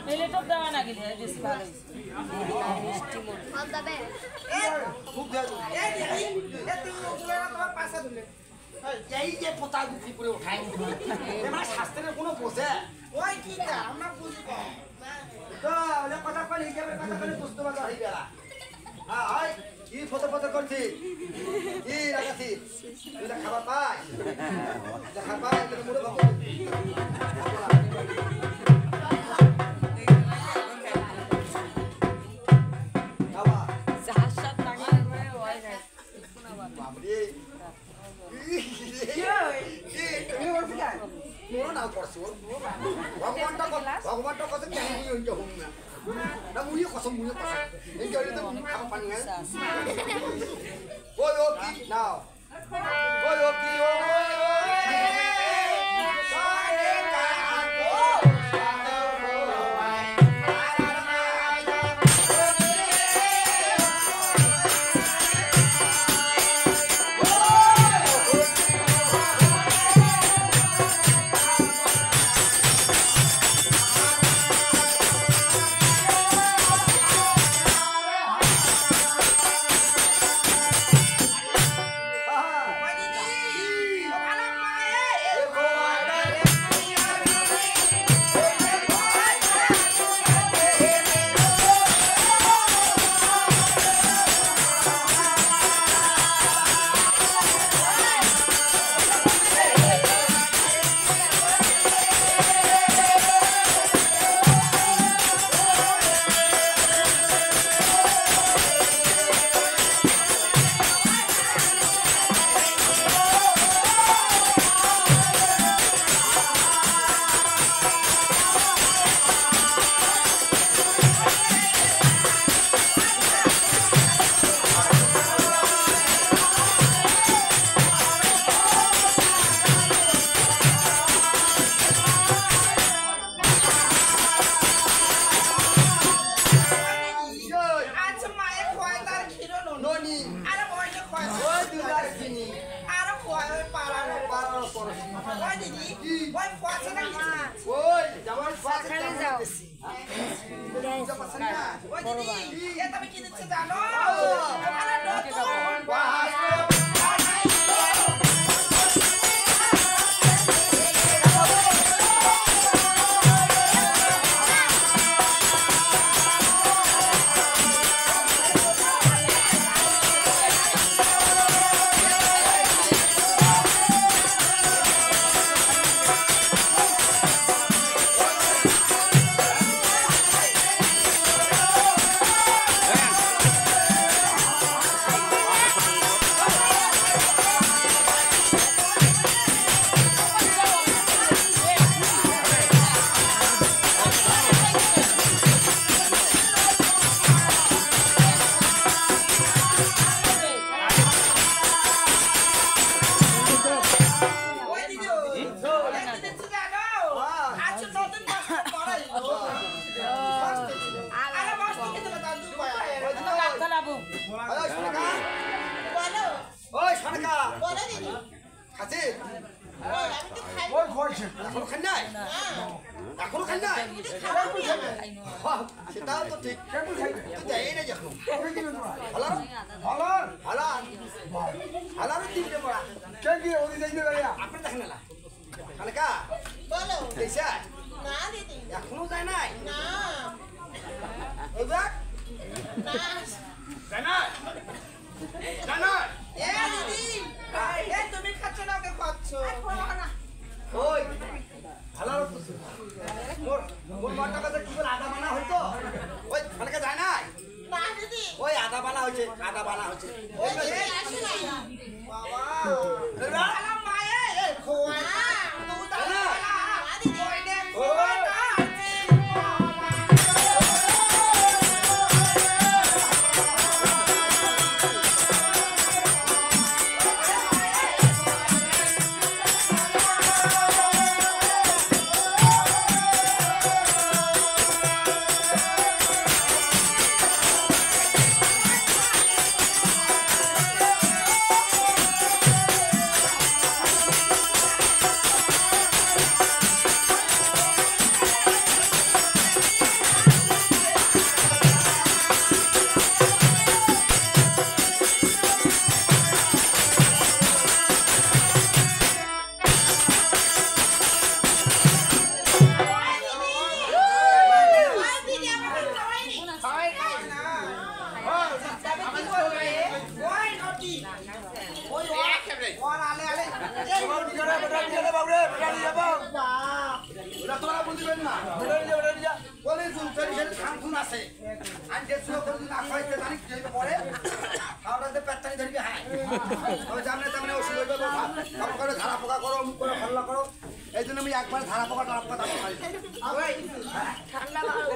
মেলে তো দেওয়া না গেলে বেশি ভালো এই যে পোতা গুটি করে উঠাই এবার শাস্ত্রের কোনো বোঝে ওই কি আমরা বুঝবো তো ওলে কথা কইলে হিসাবে কথা কইলে বুঝতে পারবা হইবেলা হ্যাঁ হয় কি ফটো ফটো করছি কি রাখাছি তুই খাবার পাই খাবার পাই তোর মুড়ে বাবু খাবা সাহায্য টাকা হয় না বাবরে তুমি বলছ না মোর নাও করছো ভগবানটা কথা কেন হইতে হম না না মুই কসম এই জলে তো খাওয়া পানি না ওই ও কি নাও ওই ও কি ও সেটাও তো ঠিক দেয় না যখন হালার হালার হালার হালার দিতে পড়া কে কি ওই যাইতে পারে আপনি দেখেন না কালকা বলো দেশা না দিদি এখনো যায় নাই না ওবা না যায় না যায় না এ দিদি এ তুমি খাচ্ছ না কে খাচ্ছ ওই হালার তো মোর মোর মাটা কাছে কি বলে আদা বানা হইতো ওই কালকা যায় না না দিদি ওই আদা বানা হইছে ওই আসে না বাবা রে মায়ে এ খোয়া তুই তো না দিদি ওই দে খোয়া তোমরা বুঝবেন না বলে জুলকারি সেটা খামখুন আছে আর যে সুযোগ করে না খাইতে জানি কি পরে খাওয়াতে পেটটানি ধরবি হ্যাঁ তবে জানলে তেমন ওষুধ হইবে কাম করে ধারা পোকা করো মুখ করে হল্লা করো এই জন্য আমি একবার ধারা পোকা টারা পোকা ঠান্ডা ভালো